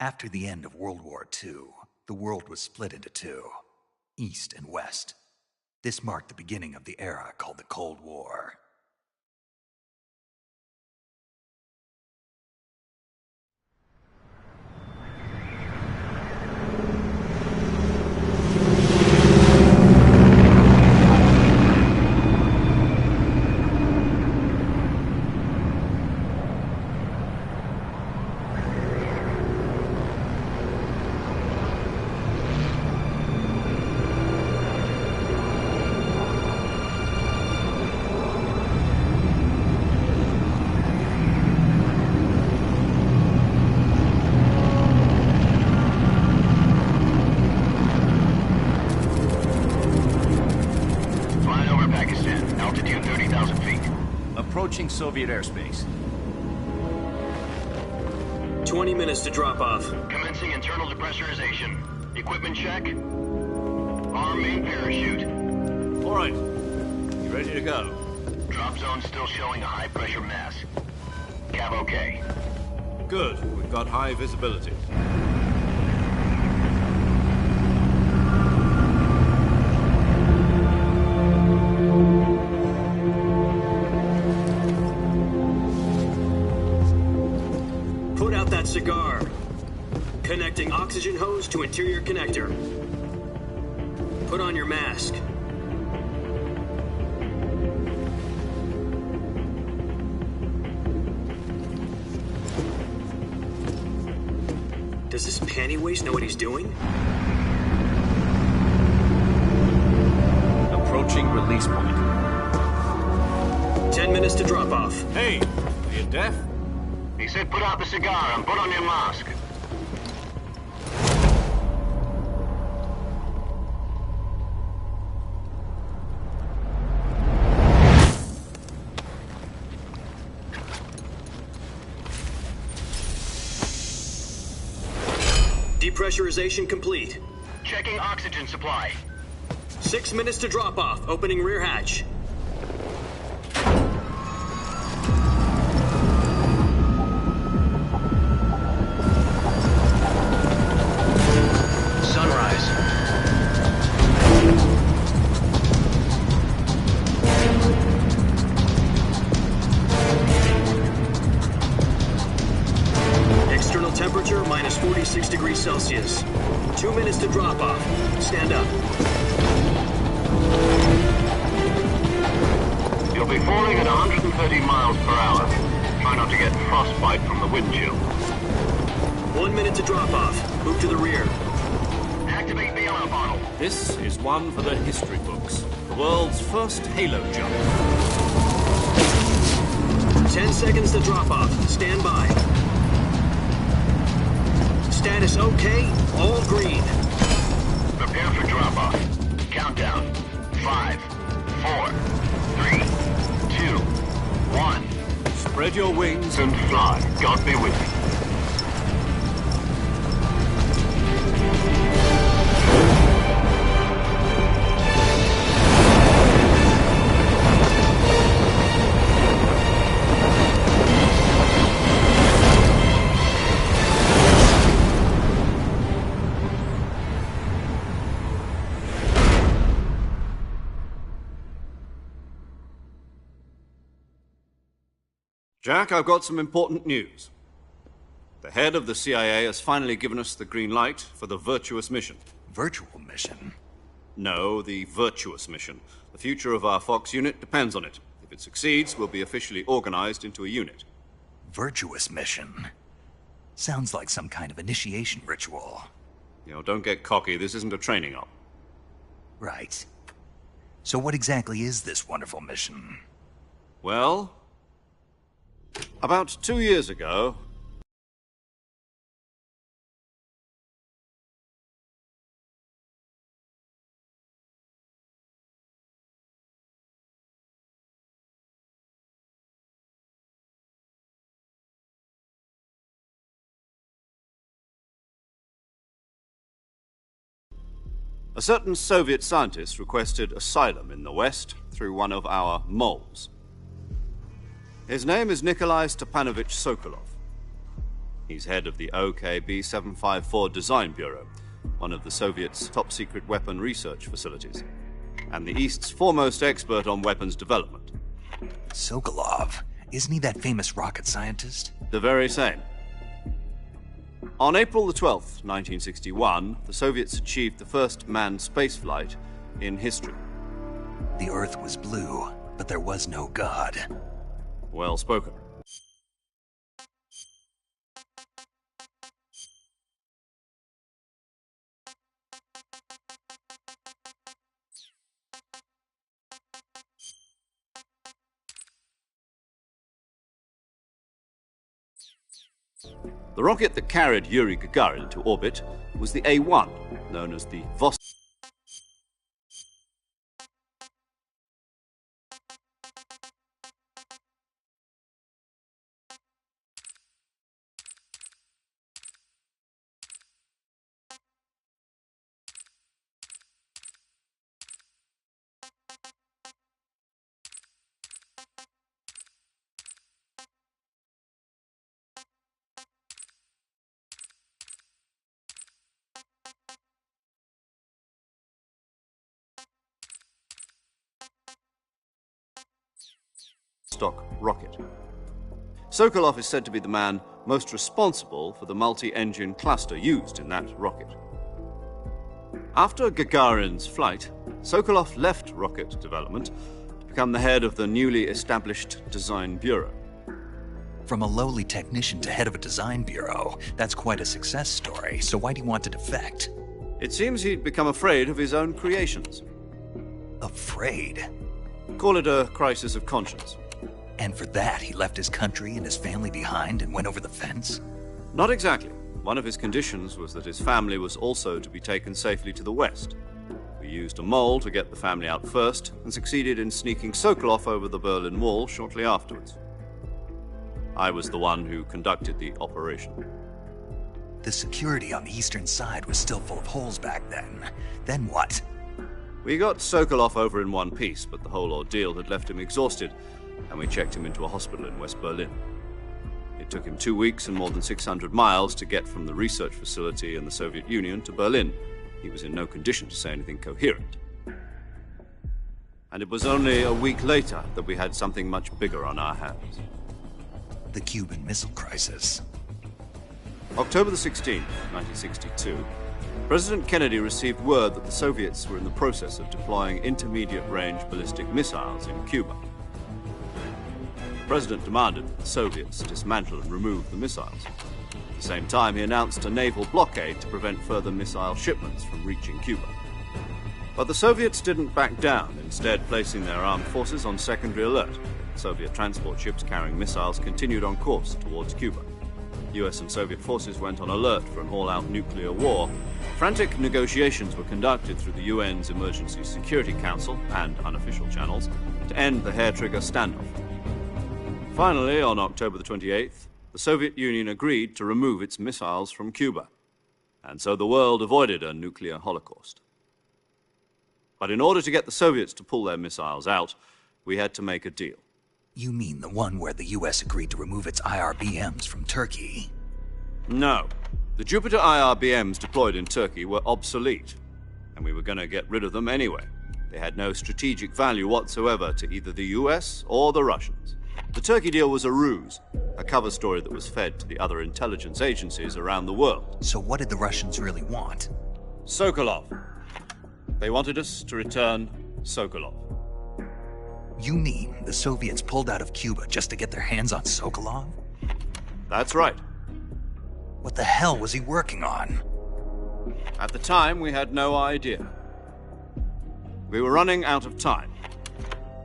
After the end of World War II, the world was split into two, East and West. This marked the beginning of the era called the Cold War. Approaching Soviet airspace. 20 minutes to drop off. Commencing internal depressurization. Equipment check. Arm main parachute. All right. You ready to go? Drop zone still showing a high pressure mass. Cav okay. Good. We've got high visibility. Cigar. Connecting oxygen hose to interior connector. Put on your mask. Does this panty waste know what he's doing? Approaching release point. 10 minutes to drop off. Hey, are you deaf? He said put out the cigar and put on your mask. Depressurization complete. Checking oxygen supply. 6 minutes to drop off. Opening rear hatch. Temperature minus 46 degrees Celsius. 2 minutes to drop off. Stand up. You'll be falling at 130 miles per hour. Try not to get frostbite from the wind chill. 1 minute to drop off. Move to the rear. Activate the yellow bottle. This is one for the history books. The world's first halo jump. 10 seconds to drop off. Stand by. Status okay, all green. Prepare for drop-off. Countdown. 5, 4, 3, 2, 1. Spread your wings And fly. God be with you. Jack, I've got some important news. The head of the CIA has finally given us the green light for the virtuous mission. Virtual mission? No, the virtuous mission. The future of our Fox unit depends on it. If it succeeds, we'll be officially organized into a unit. Virtuous mission? Sounds like some kind of initiation ritual. You know, don't get cocky. This isn't a training op. Right. So what exactly is this wonderful mission? Well, about 2 years ago, a certain Soviet scientist requested asylum in the West through one of our moles. His name is Nikolai Stepanovich Sokolov. He's head of the OKB-754 Design Bureau, one of the Soviets' top-secret weapon research facilities, and the East's foremost expert on weapons development. Sokolov, isn't he that famous rocket scientist? The very same. On April the 12th, 1961, the Soviets achieved the first manned spaceflight in history. The Earth was blue, but there was no God. Well spoken. The rocket that carried Yuri Gagarin to orbit was the A-1, known as the Vostok. rocket. Sokolov is said to be the man most responsible for the multi-engine cluster used in that rocket. After Gagarin's flight, Sokolov left rocket development to become the head of the newly established Design Bureau. From a lowly technician to head of a design bureau, that's quite a success story, so why'd he want to defect? It seems he'd become afraid of his own creations. Afraid? Call it a crisis of conscience. And for that, he left his country and his family behind and went over the fence? Not exactly. One of his conditions was that his family was also to be taken safely to the west. We used a mole to get the family out first and succeeded in sneaking Sokolov over the Berlin Wall shortly afterwards. I was the one who conducted the operation. The security on the eastern side was still full of holes back then. Then what? We got Sokolov over in one piece, but the whole ordeal had left him exhausted, and we checked him into a hospital in West Berlin. It took him 2 weeks and more than 600 miles to get from the research facility in the Soviet Union to Berlin. He was in no condition to say anything coherent. And it was only a week later that we had something much bigger on our hands. The Cuban Missile Crisis. October the 16th, 1962, President Kennedy received word that the Soviets were in the process of deploying intermediate-range ballistic missiles in Cuba. The President demanded that the Soviets dismantle and remove the missiles. At the same time, he announced a naval blockade to prevent further missile shipments from reaching Cuba. But the Soviets didn't back down, instead placing their armed forces on secondary alert. Soviet transport ships carrying missiles continued on course towards Cuba. US and Soviet forces went on alert for an all-out nuclear war. Frantic negotiations were conducted through the UN's Emergency Security Council and unofficial channels to end the hair-trigger standoff. Finally, on October the 28th, the Soviet Union agreed to remove its missiles from Cuba, and so the world avoided a nuclear holocaust. But in order to get the Soviets to pull their missiles out, we had to make a deal. You mean the one where the US agreed to remove its IRBMs from Turkey? No. The Jupiter IRBMs deployed in Turkey were obsolete, and we were going to get rid of them anyway. They had no strategic value whatsoever to either the US or the Russians. The Turkey deal was a ruse, a cover story that was fed to the other intelligence agencies around the world. So what did the Russians really want? Sokolov. They wanted us to return Sokolov. You mean the Soviets pulled out of Cuba just to get their hands on Sokolov? That's right. What the hell was he working on? At the time, we had no idea. We were running out of time.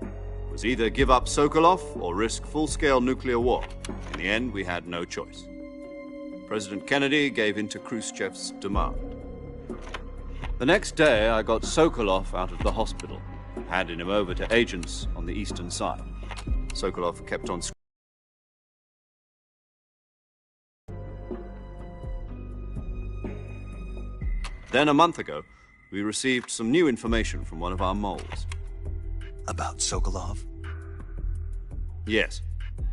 It was either give up Sokolov or risk full-scale nuclear war. In the end, we had no choice. President Kennedy gave in to Khrushchev's demand. The next day, I got Sokolov out of the hospital, handing him over to agents on the eastern side. Sokolov kept on screaming. Then, a month ago, we received some new information from one of our moles. About Sokolov? Yes.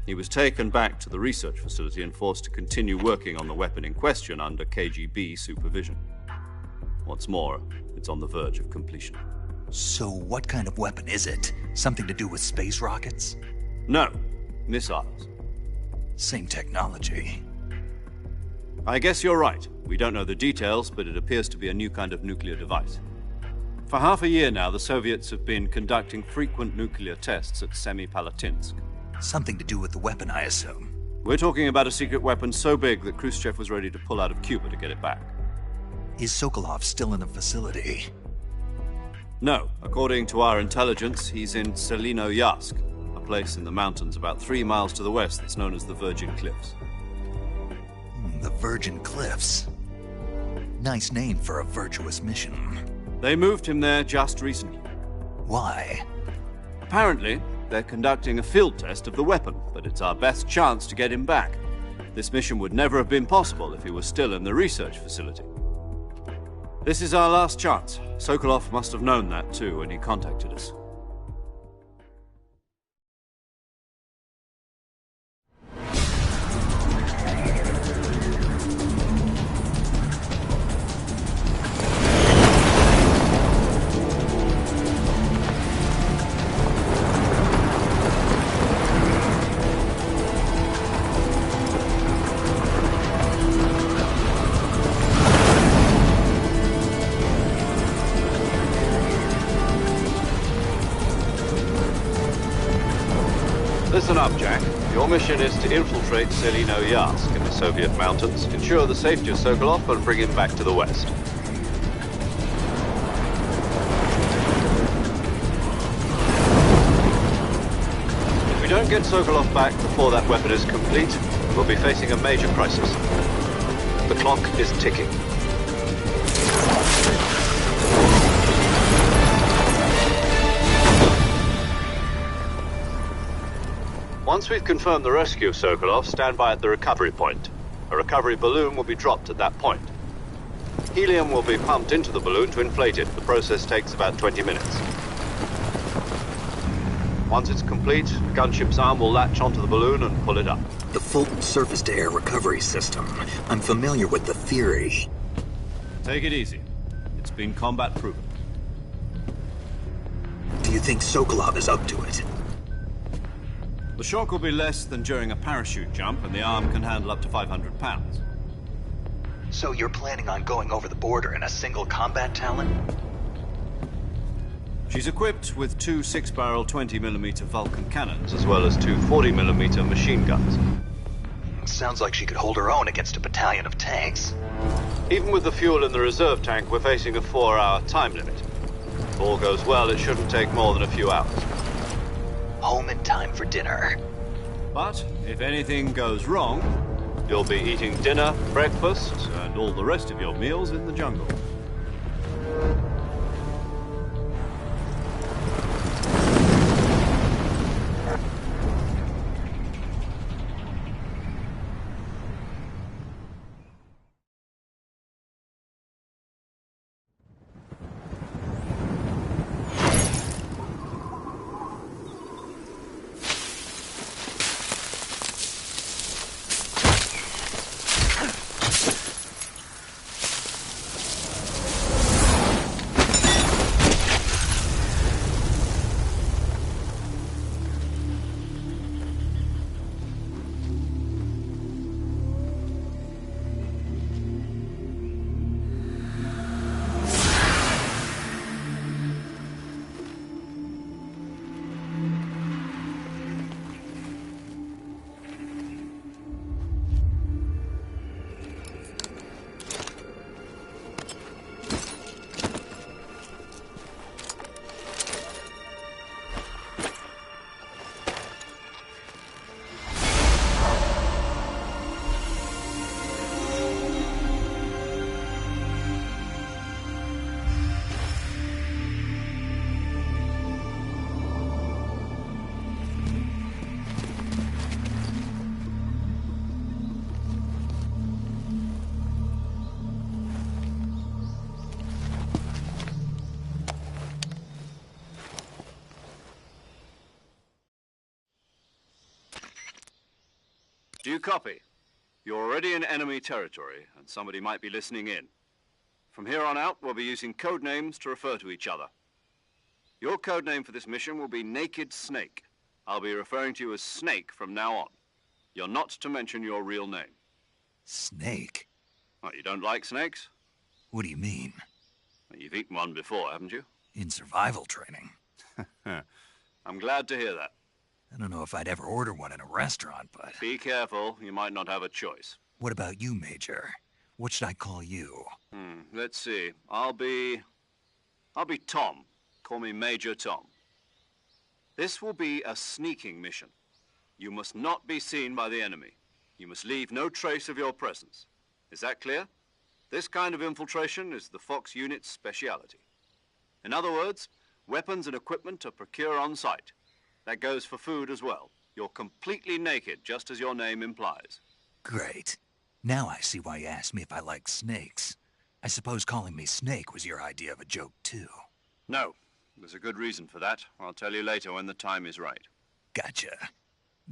He was taken back to the research facility and forced to continue working on the weapon in question under KGB supervision. What's more, it's on the verge of completion. So what kind of weapon is it? Something to do with space rockets? No, missiles. Same technology. I guess you're right. We don't know the details, but it appears to be a new kind of nuclear device. For half a year now, the Soviets have been conducting frequent nuclear tests at Semipalatinsk. Something to do with the weapon, I assume. We're talking about a secret weapon so big that Khrushchev was ready to pull out of Cuba to get it back. Is Sokolov still in the facility? No. According to our intelligence, he's in Selino-Yarsk, a place in the mountains about 3 miles to the west that's known as the Virgin Cliffs. The Virgin Cliffs. Nice name for a virtuous mission. They moved him there just recently. Why? Apparently, they're conducting a field test of the weapon, but it's our best chance to get him back. This mission would never have been possible if he was still in the research facility. This is our last chance. Sokolov must have known that too when he contacted us. Listen up, Jack. Your mission is to infiltrate Selino-Yarsk in the Soviet mountains, ensure the safety of Sokolov, and bring him back to the west. If we don't get Sokolov back before that weapon is complete, we'll be facing a major crisis. The clock is ticking. Once we've confirmed the rescue of Sokolov, stand by at the recovery point. A recovery balloon will be dropped at that point. Helium will be pumped into the balloon to inflate it. The process takes about 20 minutes. Once it's complete, the gunship's arm will latch onto the balloon and pull it up. The Fulton surface-to-air recovery system. I'm familiar with the theory. Take it easy. It's been combat proven. Do you think Sokolov is up to it? The shock will be less than during a parachute jump, and the arm can handle up to 500 pounds. So you're planning on going over the border in a single combat Talon? She's equipped with 2 6-barrel 20mm Vulcan cannons, as well as 2 40mm machine guns. Sounds like she could hold her own against a battalion of tanks. Even with the fuel in the reserve tank, we're facing a 4-hour time limit. If all goes well, it shouldn't take more than a few hours. Home in time for dinner. But if anything goes wrong, you'll be eating dinner, breakfast, and all the rest of your meals in the jungle. Do you copy? You're already in enemy territory, and somebody might be listening in. From here on out, we'll be using code names to refer to each other. Your code name for this mission will be Naked Snake. I'll be referring to you as Snake from now on. You're not to mention your real name. Snake? What, you don't like snakes? What do you mean? Well, you've eaten one before, haven't you? In survival training. I'm glad to hear that. I don't know if I'd ever order one in a restaurant, but... Be careful, you might not have a choice. What about you, Major? What should I call you? Let's see. I'll be Tom. Call me Major Tom. This will be a sneaking mission. You must not be seen by the enemy. You must leave no trace of your presence. Is that clear? This kind of infiltration is the Fox unit's speciality. In other words, weapons and equipment are procured on site. That goes for food as well. You're completely naked, just as your name implies. Great. Now I see why you asked me if I like snakes. I suppose calling me Snake was your idea of a joke, too. No. There's a good reason for that. I'll tell you later when the time is right. Gotcha.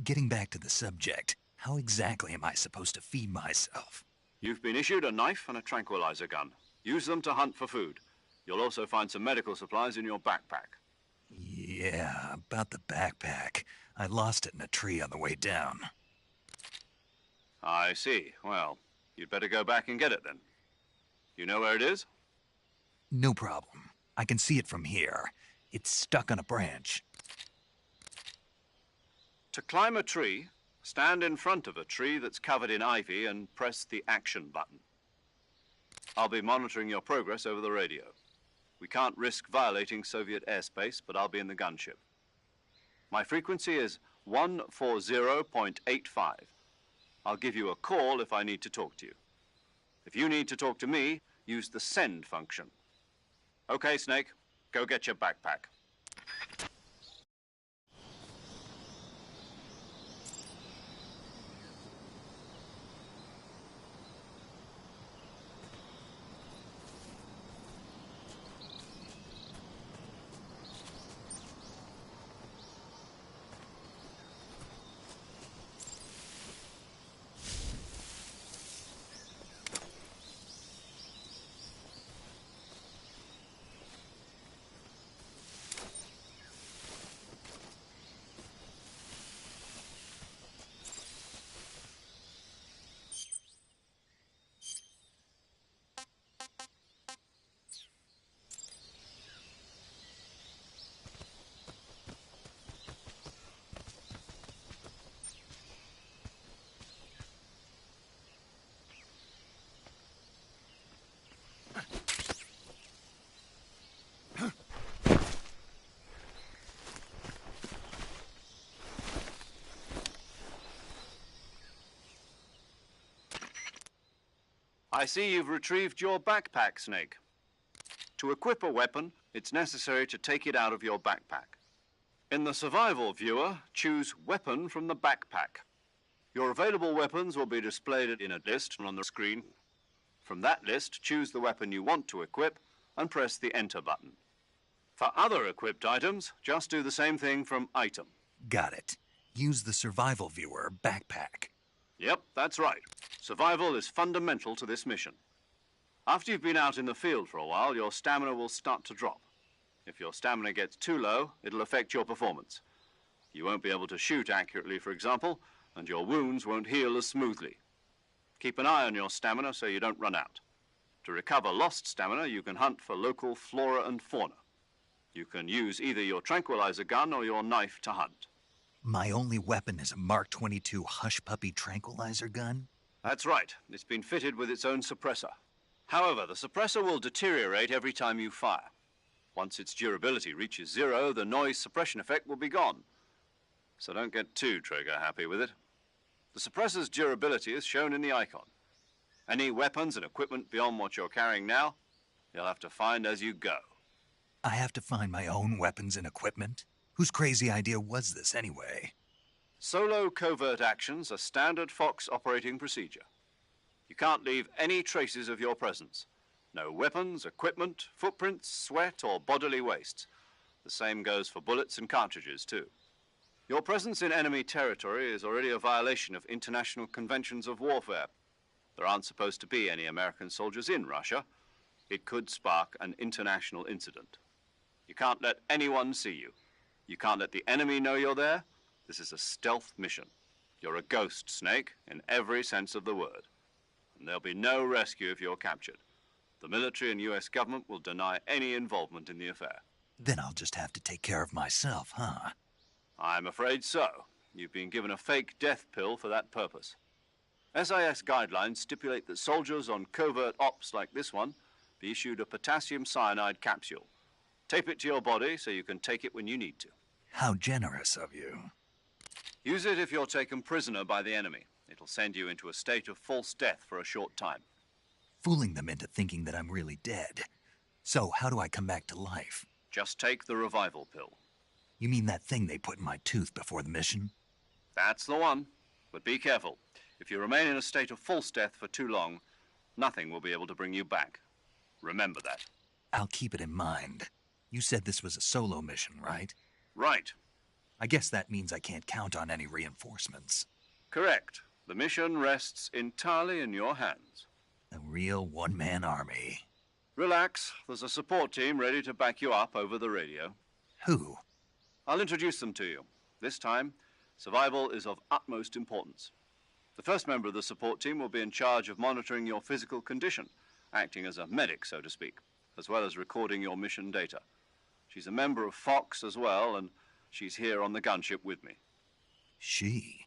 Getting back to the subject, how exactly am I supposed to feed myself? You've been issued a knife and a tranquilizer gun. Use them to hunt for food. You'll also find some medical supplies in your backpack. Yeah, about the backpack. I lost it in a tree on the way down. I see. Well, you'd better go back and get it then. You know where it is? No problem. I can see it from here. It's stuck on a branch. To climb a tree, stand in front of a tree that's covered in ivy and press the action button. I'll be monitoring your progress over the radio. We can't risk violating Soviet airspace, but I'll be in the gunship. My frequency is 140.85. I'll give you a call if I need to talk to you. If you need to talk to me, use the send function. Okay, Snake, go get your backpack. I see you've retrieved your backpack, Snake. To equip a weapon, it's necessary to take it out of your backpack. In the survival viewer, choose Weapon from the backpack. Your available weapons will be displayed in a list on the screen. From that list, choose the weapon you want to equip and press the Enter button. For other equipped items, just do the same thing from Item. Got it. Use the survival viewer backpack. Yep, that's right. Survival is fundamental to this mission. After you've been out in the field for a while, your stamina will start to drop. If your stamina gets too low, it'll affect your performance. You won't be able to shoot accurately, for example, and your wounds won't heal as smoothly. Keep an eye on your stamina so you don't run out. To recover lost stamina, you can hunt for local flora and fauna. You can use either your tranquilizer gun or your knife to hunt. My only weapon is a Mark 22 Hush Puppy tranquilizer gun? That's right. It's been fitted with its own suppressor. However, the suppressor will deteriorate every time you fire. Once its durability reaches 0, the noise suppression effect will be gone. So don't get too trigger-happy with it. The suppressor's durability is shown in the icon. Any weapons and equipment beyond what you're carrying now, you'll have to find as you go. I have to find my own weapons and equipment? Whose crazy idea was this, anyway? Solo covert actions are standard Fox operating procedure. You can't leave any traces of your presence. No weapons, equipment, footprints, sweat, or bodily waste. The same goes for bullets and cartridges, too. Your presence in enemy territory is already a violation of international conventions of warfare. There aren't supposed to be any American soldiers in Russia. It could spark an international incident. You can't let anyone see you. You can't let the enemy know you're there. This is a stealth mission. You're a ghost, Snake, in every sense of the word. And there'll be no rescue if you're captured. The military and U.S. government will deny any involvement in the affair. Then I'll just have to take care of myself, huh? I'm afraid so. You've been given a fake death pill for that purpose. SIS guidelines stipulate that soldiers on covert ops like this one be issued a potassium cyanide capsule. Tape it to your body so you can take it when you need to. How generous of you. Use it if you're taken prisoner by the enemy. It'll send you into a state of false death for a short time. Fooling them into thinking that I'm really dead. So how do I come back to life? Just take the revival pill. You mean that thing they put in my tooth before the mission? That's the one. But be careful. If you remain in a state of false death for too long, nothing will be able to bring you back. Remember that. I'll keep it in mind. You said this was a solo mission, right? Right. I guess that means I can't count on any reinforcements. Correct. The mission rests entirely in your hands. A real one-man army. Relax. There's a support team ready to back you up over the radio. Who? I'll introduce them to you. This time, survival is of utmost importance. The first member of the support team will be in charge of monitoring your physical condition, acting as a medic, so to speak, as well as recording your mission data. She's a member of Fox as well, and she's here on the gunship with me. She?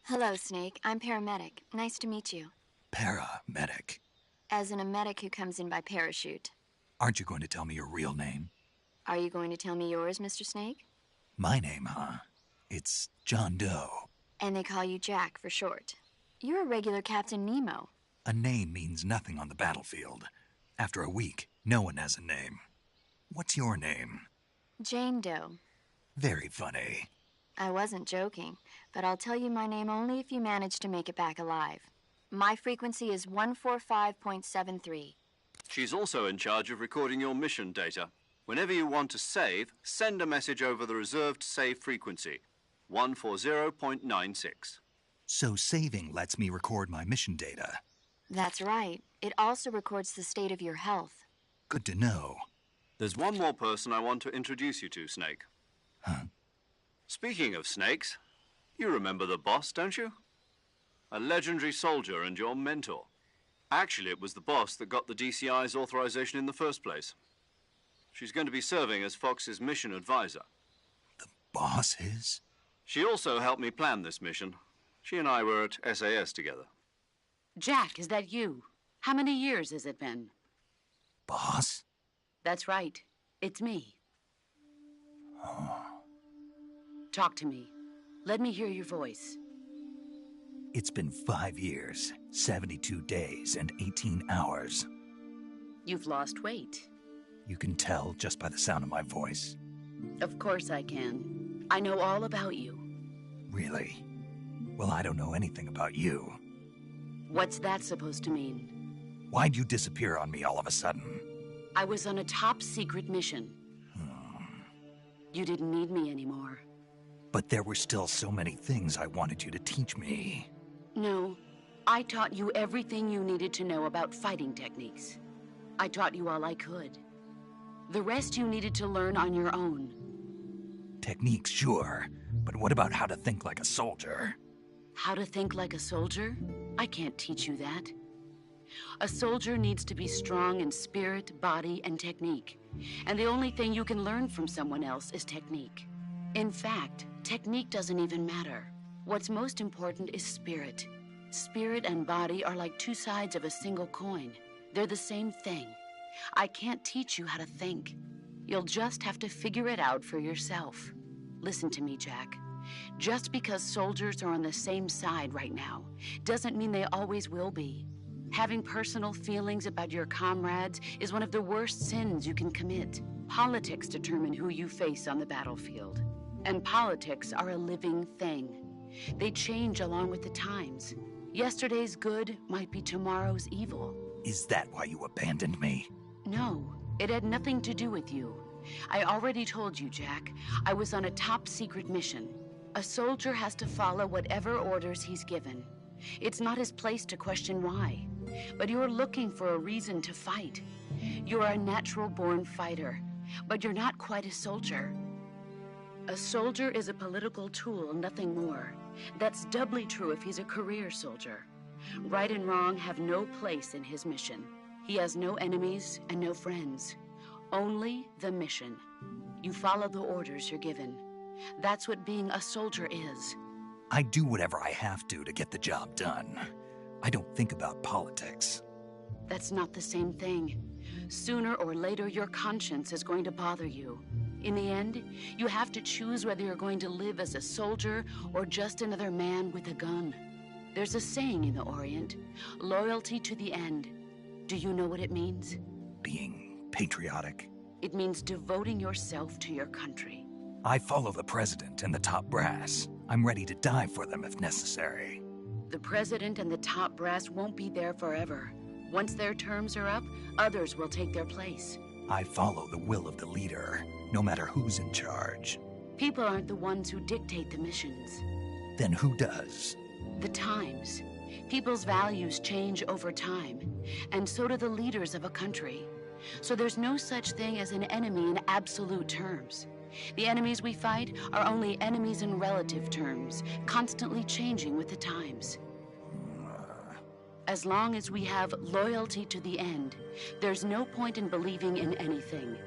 Hello, Snake. I'm paramedic. Nice to meet you. Paramedic. As in a medic who comes in by parachute. Aren't you going to tell me your real name? Are you going to tell me yours, Mr. Snake? My name, huh? It's John Doe. And they call you Jack for short. You're a regular Captain Nemo. A name means nothing on the battlefield. After a week, no one has a name. What's your name? Jane Doe. Very funny. I wasn't joking, but I'll tell you my name only if you manage to make it back alive. My frequency is 145.73. She's also in charge of recording your mission data. Whenever you want to save, send a message over the reserved save frequency, 140.96. So saving lets me record my mission data. That's right. It also records the state of your health. Good to know. There's one more person I want to introduce you to, Snake. Huh? Speaking of snakes, you remember the boss, don't you? A legendary soldier and your mentor. Actually, it was the boss that got the DCI's authorization in the first place. She's going to be serving as Fox's mission advisor. The boss is? She also helped me plan this mission. She and I were at SAS together. Jack, is that you? How many years has it been? Boss? That's right. It's me. Oh. Talk to me. Let me hear your voice. It's been 5 years, 72 days, and 18 hours. You've lost weight. You can tell just by the sound of my voice. Of course I can. I know all about you. Really? Well, I don't know anything about you. What's that supposed to mean? Why'd you disappear on me all of a sudden? I was on a top-secret mission. You didn't need me anymore. But there were still so many things I wanted you to teach me. No, I taught you everything you needed to know about fighting techniques. I taught you all I could. The rest you needed to learn on your own. Techniques, sure. But what about how to think like a soldier? How to think like a soldier? I can't teach you that. A soldier needs to be strong in spirit, body, and technique. And the only thing you can learn from someone else is technique. In fact, technique doesn't even matter. What's most important is spirit. Spirit and body are like two sides of a single coin. They're the same thing. I can't teach you how to think. You'll just have to figure it out for yourself. Listen to me, Jack. Just because soldiers are on the same side right now doesn't mean they always will be. Having personal feelings about your comrades is one of the worst sins you can commit. Politics determine who you face on the battlefield. And politics are a living thing. They change along with the times. Yesterday's good might be tomorrow's evil. Is that why you abandoned me? No, it had nothing to do with you. I already told you, Jack. I was on a top-secret mission. A soldier has to follow whatever orders he's given. It's not his place to question why. But you're looking for a reason to fight. You're a natural-born fighter, but you're not quite a soldier. A soldier is a political tool, nothing more. That's doubly true if he's a career soldier. Right and wrong have no place in his mission. He has no enemies and no friends. Only the mission. You follow the orders you're given. That's what being a soldier is. I do whatever I have to get the job done. I don't think about politics. That's not the same thing. Sooner or later, your conscience is going to bother you. In the end, you have to choose whether you're going to live as a soldier or just another man with a gun. There's a saying in the Orient, loyalty to the end. Do you know what it means? Being patriotic. It means devoting yourself to your country. I follow the president and the top brass. I'm ready to die for them if necessary. The president and the top brass won't be there forever. Once their terms are up, others will take their place. I follow the will of the leader, no matter who's in charge. People aren't the ones who dictate the missions. Then who does? The times. People's values change over time, and so do the leaders of a country. So there's no such thing as an enemy in absolute terms. The enemies we fight are only enemies in relative terms, constantly changing with the times. As long as we have loyalty to the end, there's no point in believing in anything,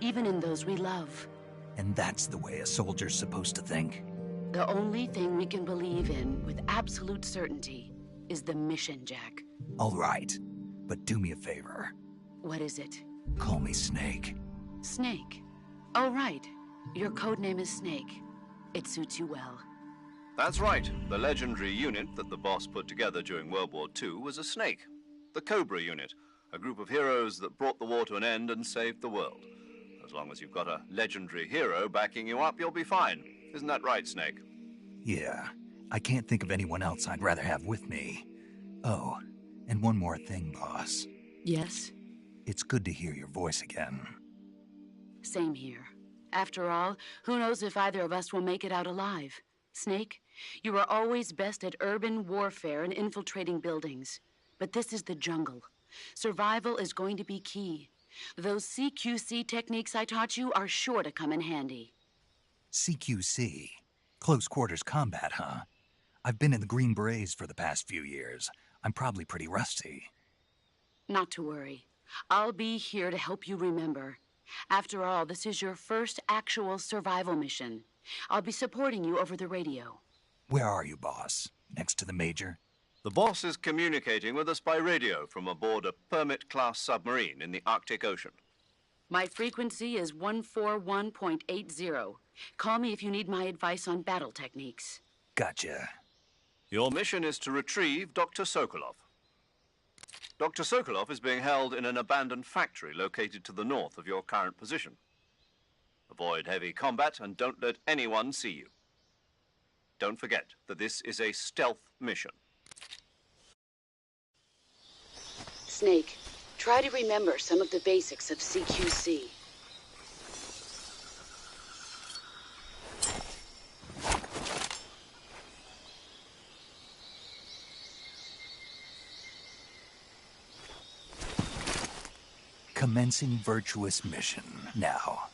even in those we love. And that's the way a soldier's supposed to think? The only thing we can believe in with absolute certainty is the mission, Jack. All right, but do me a favor. What is it? Call me Snake. Snake. Oh, right. Your codename is Snake. It suits you well. That's right. The legendary unit that the boss put together during World War II was a snake. The Cobra unit, a group of heroes that brought the war to an end and saved the world. As long as you've got a legendary hero backing you up, you'll be fine. Isn't that right, Snake? Yeah. I can't think of anyone else I'd rather have with me. Oh, and one more thing, boss. Yes? It's good to hear your voice again. Same here. After all, who knows if either of us will make it out alive? Snake, you are always best at urban warfare and infiltrating buildings. But this is the jungle. Survival is going to be key. Those CQC techniques I taught you are sure to come in handy. CQC? Close quarters combat, huh? I've been in the Green Berets for the past few years. I'm probably pretty rusty. Not to worry. I'll be here to help you remember. After all, this is your first actual survival mission. I'll be supporting you over the radio. Where are you, boss? Next to the Major? The boss is communicating with us by radio from aboard a Permit-class submarine in the Arctic Ocean. My frequency is 141.80. Call me if you need my advice on battle techniques. Gotcha. Your mission is to retrieve Dr. Sokolov. Dr. Sokolov is being held in an abandoned factory located to the north of your current position. Avoid heavy combat and don't let anyone see you. Don't forget that this is a stealth mission. Snake, try to remember some of the basics of CQC. Commencing virtuous mission now.